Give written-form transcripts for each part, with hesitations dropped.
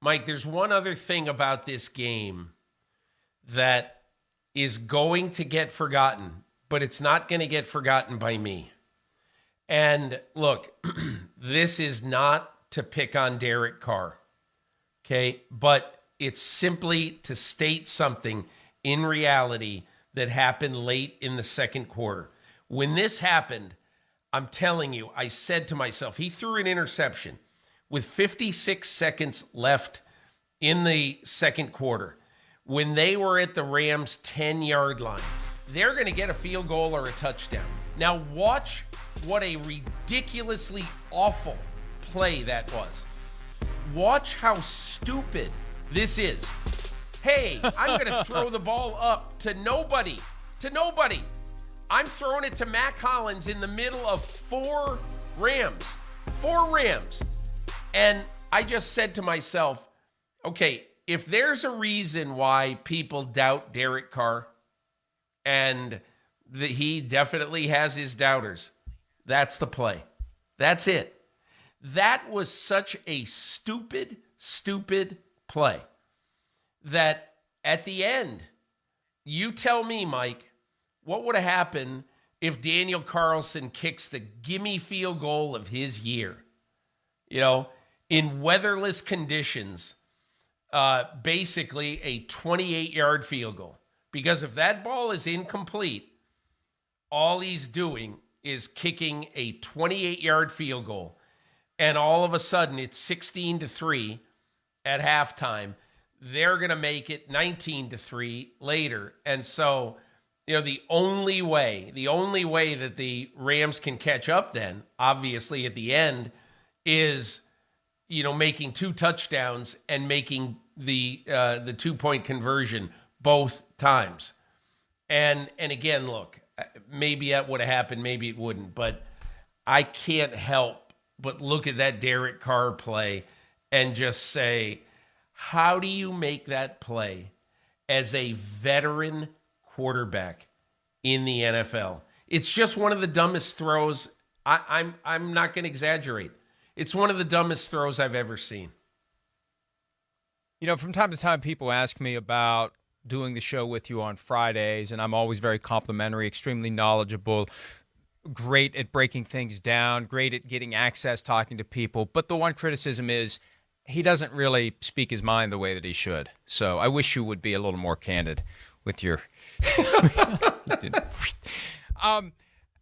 Mike, there's one other thing about this game that is going to get forgotten, but it's not going to get forgotten by me. And look, this is not to pick on Derek Carr, okay? But it's simply to state something in reality that happened late in the second quarter. When this happened, I'm telling you, I said to myself, he threw an interception with 56 seconds left in the second quarter. When they were at the Rams' 10-yard line, they're going to get a field goal or a touchdown. Now watch what a ridiculously awful play that was. Watch how stupid this is. Hey, I'm going to throw the ball up to nobody. I'm throwing it to Mac Hollins in the middle of four Rams. And I just said to myself, okay, if there's a reason why people doubt Derek Carr, and he definitely has his doubters, that's the play. That's it. That was such a stupid play that at the end, you tell me, Mike, what would have happened if Daniel Carlson kicks the gimme field goal of his year? You know, in weatherless conditions, basically a 28-yard field goal. Because if that ball is incomplete, all he's doing is kicking a 28-yard field goal. And all of a sudden, it's 16-3 at halftime. They're going to make it 19-3 later. And so, you know, the only way that the Rams can catch up then, obviously at the end, is, you know, making two touchdowns and making the 2-point conversion both times. And again, look, maybe that would have happened, maybe it wouldn't, but I can't help but look at that Derek Carr play and just say, how do you make that play as a veteran quarterback in the NFL? It's just one of the dumbest throws. I'm not going to exaggerate. It's one of the dumbest throws I've ever seen. You know, from time to time, people ask me about doing the show with you on Fridays, and I'm always very complimentary, extremely knowledgeable, great at breaking things down, great at getting access, talking to people. But the one criticism is he doesn't really speak his mind the way that he should. So I wish you would be a little more candid with your...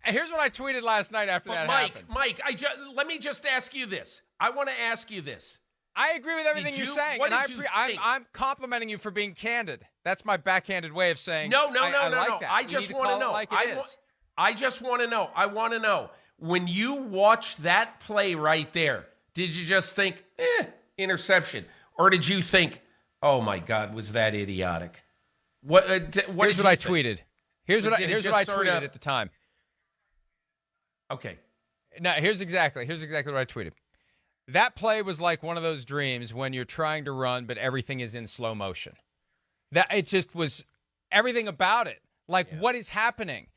Here's what I tweeted last night after that happened. Mike, let me just ask you this. I want to ask you this. I agree with everything you're saying, and I'm complimenting you for being candid. That's my backhanded way of saying no. That. I just want to know. I just want to know. I want to know. When you watched that play right there, did you just think, interception? Or did you think, oh my God, was that idiotic? Here's what I tweeted. Here's what I tweeted at the time. Okay. Now, here's exactly what I tweeted. That play was like one of those dreams when you're trying to run, but everything is in slow motion. That it just was everything about it. Like, what is happening?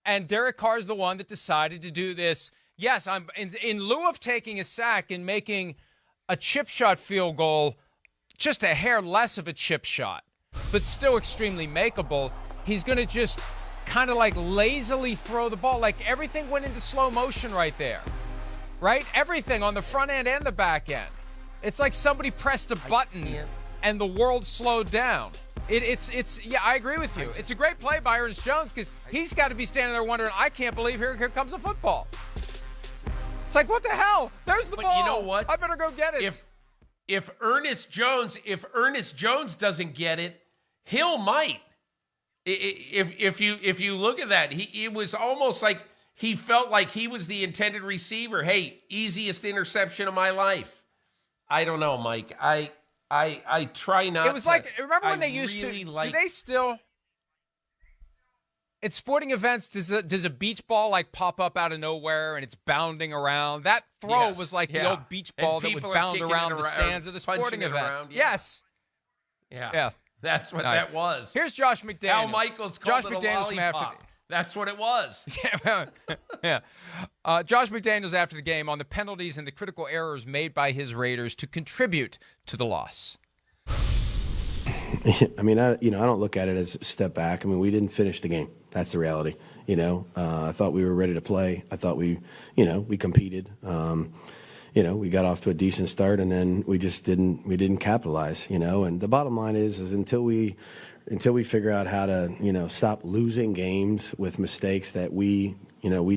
And Derek Carr is the one that decided to do this. Yes, I'm in lieu of taking a sack and making a chip shot field goal, just a hair less of a chip shot, but still extremely makeable. He's going to just kind of like lazily throw the ball. Like everything went into slow motion right there. Right? Everything on the front end and the back end. It's like somebody pressed a button and the world slowed down. Yeah, I agree with you. It's a great play by Ernest Jones because he's got to be standing there wondering, I can't believe here comes a football. It's like, what the hell? There's the ball. You know what? I better go get it. If Ernest Jones doesn't get it, Hill might. If you look at that, it was almost like he felt like he was the intended receiver. Hey, easiest interception of my life. I don't know, Mike. I try not to. It was like, remember when they used to, do they still, at sporting events, does a beach ball like pop up out of nowhere and it's bounding around? That throw was like the old beach ball that would bound around the stands of the sporting event. Yes. Yeah. That's what that was. Here's Josh McDaniels. Al Michaels called it a lollipop. That's what it was. Yeah. Josh McDaniels after the game on the penalties and the critical errors made by his Raiders to contribute to the loss. I mean, I don't look at it as a step back. I mean, we didn't finish the game. That's the reality. I thought we were ready to play. I thought we competed. We got off to a decent start, and then we just didn't capitalize. And the bottom line is until we figure out how to stop losing games with mistakes that we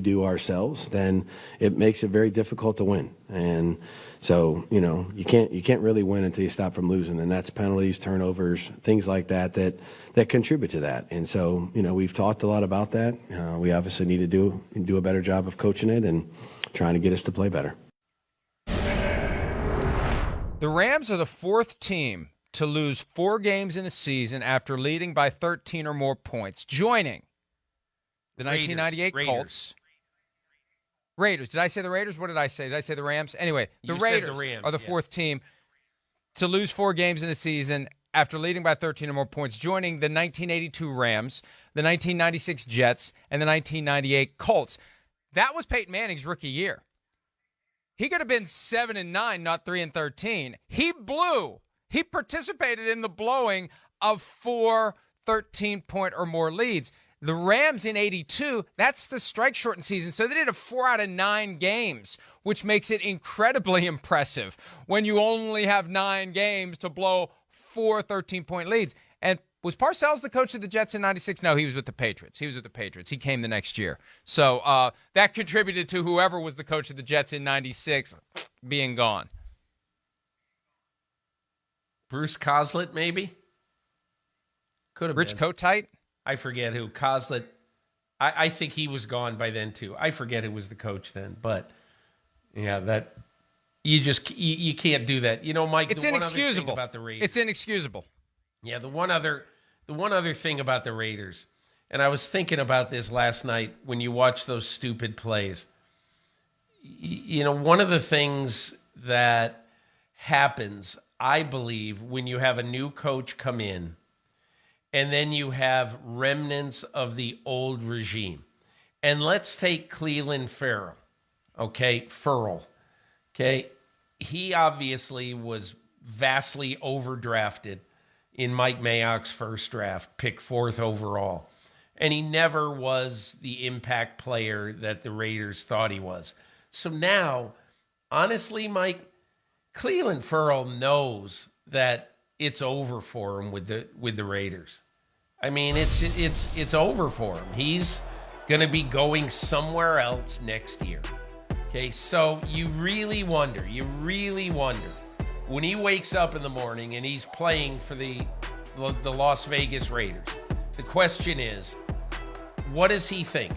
do ourselves, then it makes it very difficult to win. And so you can't really win until you stop from losing, and that's penalties, turnovers, things like that contribute to that. And so we've talked a lot about that. We obviously need to do a better job of coaching it and trying to get us to play better. The Rams are the fourth team to lose 4 games in a season after leading by 13 or more points, joining the 1998 Colts. Raiders. Did I say the Raiders? What did I say? Did I say the Rams? Anyway, the Raiders are the fourth team to lose 4 games in a season after leading by 13 or more points, joining the 1982 Rams, the 1996 Jets, and the 1998 Colts. That was Peyton Manning's rookie year. He could have been 7-9, not 3-13. He blew. He participated in the blowing of 4 13-point or more leads. The Rams in 82, that's the strike-shortened season, so they did a 4 out of 9 games, which makes it incredibly impressive when you only have 9 games to blow 4 13-point leads. And was Parcells the coach of the Jets in 96? No, he was with the Patriots. He came the next year. So that contributed to whoever was the coach of the Jets in 96 being gone. Bruce Coslett, maybe? Could have been. Rich Kotite? I forget who. Coslett. I think he was gone by then, too. I forget who was the coach then. But, yeah, that you can't do that. Mike, it's inexcusable. About the Raiders. It's inexcusable. Yeah, the one other thing about the Raiders, and I was thinking about this last night when you watch those stupid plays. One of the things that happens, I believe, when you have a new coach come in and then you have remnants of the old regime. And let's take Clelin Ferrell. Okay. He obviously was vastly overdrafted in Mike Mayock's first draft, picked 4th overall. And he never was the impact player that the Raiders thought he was. So now, honestly, Mike, Clelin Ferrell knows that it's over for him with the Raiders. I mean, it's over for him. He's going to be going somewhere else next year. Okay, so you really wonder when he wakes up in the morning and he's playing for the Las Vegas Raiders. The question is, what does he think?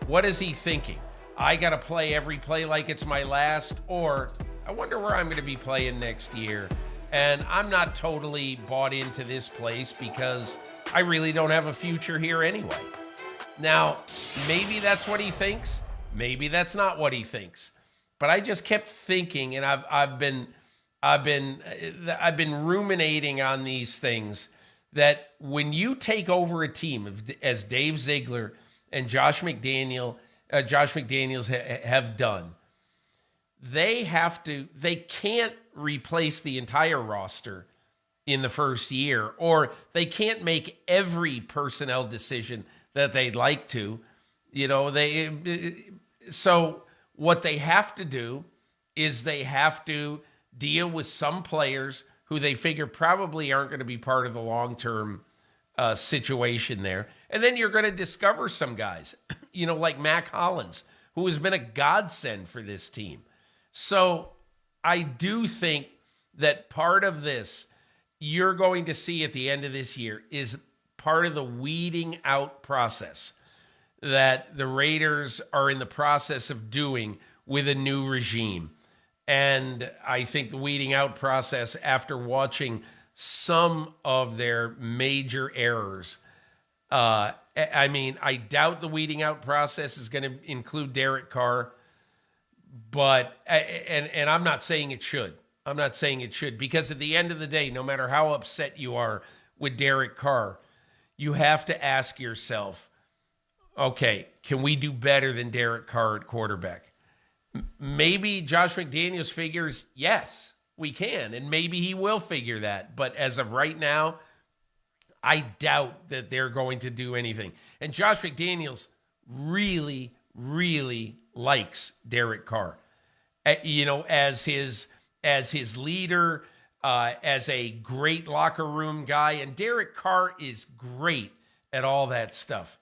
What is he thinking? I got to play every play like it's my last, or I wonder where I'm going to be playing next year. And I'm not totally bought into this place because I really don't have a future here anyway. Now, maybe that's what he thinks. Maybe that's not what he thinks. But I just kept thinking, and I've been ruminating on these things, that when you take over a team as Dave Ziegler and Josh McDaniels have done, they can't replace the entire roster in the first year, or they can't make every personnel decision that they'd like to. So what they have to do is they have to deal with some players who they figure probably aren't going to be part of the long-term situation there. And then you're going to discover some guys, like Mac Hollins, who has been a godsend for this team. So I do think that part of this you're going to see at the end of this year is part of the weeding out process that the Raiders are in the process of doing with a new regime. And I think the weeding out process, after watching some of their major errors, I doubt the weeding out process is going to include Derek Carr, but, and I'm not saying it should. I'm not saying it should, because at the end of the day, no matter how upset you are with Derek Carr, you have to ask yourself, okay, can we do better than Derek Carr at quarterback? Maybe Josh McDaniels figures, yes, we can, and maybe he will figure that. But as of right now, I doubt that they're going to do anything. And Josh McDaniels really, really likes Derek Carr, as his leader, as a great locker room guy. And Derek Carr is great at all that stuff.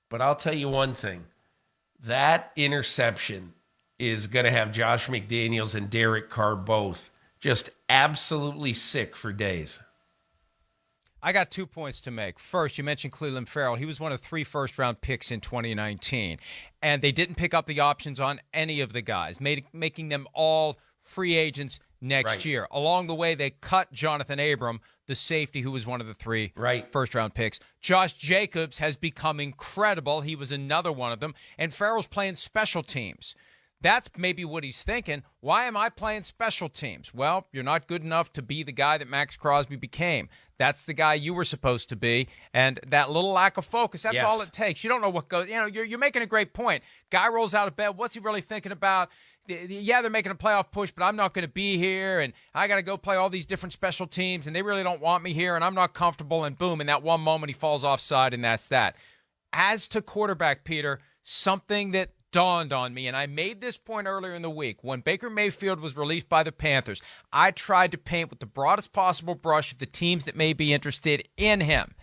But I'll tell you one thing, that interception is going to have Josh McDaniels and Derek Carr both just absolutely sick for days. I got 2 points to make. First, you mentioned Clelin Ferrell. He was one of 3 first-round picks in 2019, and they didn't pick up the options on any of the guys, making them all free agents next year. Along the way, they cut Jonathan Abram, the safety who was one of the 3 first-round picks. Josh Jacobs has become incredible. He was another one of them, and Ferrell's playing special teams. That's maybe what he's thinking. Why am I playing special teams? Well, you're not good enough to be the guy that Max Crosby became. That's the guy you were supposed to be. And that little lack of focus, that's all it takes. You don't know what goes. You're making a great point. Guy rolls out of bed. What's he really thinking about? Yeah, they're making a playoff push, but I'm not going to be here, and I got to go play all these different special teams, and they really don't want me here, and I'm not comfortable, and boom, in that one moment he falls offside, and that's that. As to quarterback, Peter, something that dawned on me, and I made this point earlier in the week. When Baker Mayfield was released by the Panthers, I tried to paint with the broadest possible brush of the teams that may be interested in him.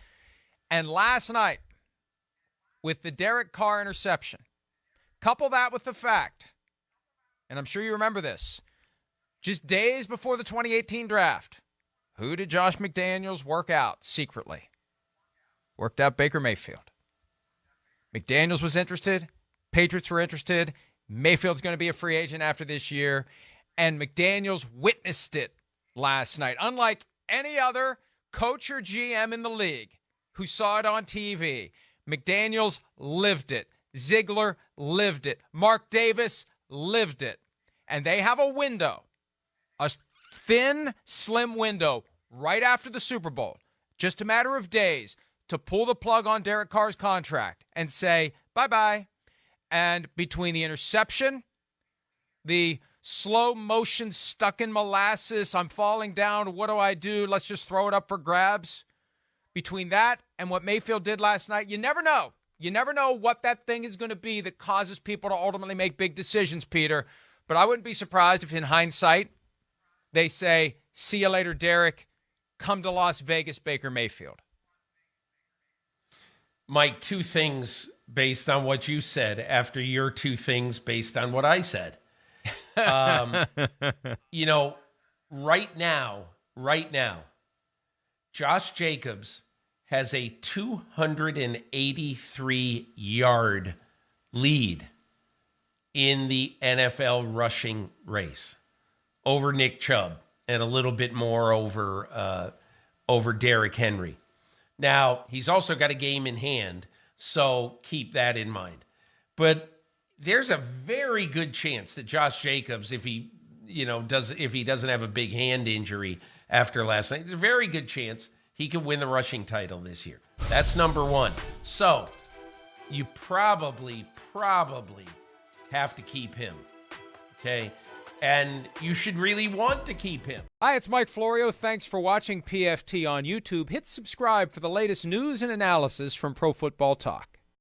And last night, with the Derek Carr interception, couple that with the fact, and I'm sure you remember this, just days before the 2018 draft, who did Josh McDaniels work out secretly? Worked out Baker Mayfield. McDaniels was interested. Patriots were interested. Mayfield's going to be a free agent after this year. And McDaniels witnessed it last night. Unlike any other coach or GM in the league who saw it on TV, McDaniels lived it. Ziegler lived it. Mark Davis lived it. And they have a window, a thin, slim window right after the Super Bowl, just a matter of days, to pull the plug on Derek Carr's contract and say, bye-bye. And between the interception, the slow motion stuck in molasses, I'm falling down, what do I do? Let's just throw it up for grabs. Between that and what Mayfield did last night, you never know. You never know what that thing is going to be that causes people to ultimately make big decisions, Peter. But I wouldn't be surprised if in hindsight they say, see you later, Derek. Come to Las Vegas, Baker Mayfield. Mike, 2 things based on what you said after your 2 things based on what I said. Right now, Josh Jacobs has a 283-yard lead in the NFL rushing race over Nick Chubb and a little bit more over Derrick Henry. Now, he's also got a game in hand, so keep that in mind. But there's a very good chance that Josh Jacobs, if he doesn't have a big hand injury after last night, there's a very good chance he could win the rushing title this year. That's number 1. So you probably have to keep him, okay? And you should really want to keep him. Hi, it's Mike Florio. Thanks for watching PFT on YouTube. Hit subscribe for the latest news and analysis from Pro Football Talk.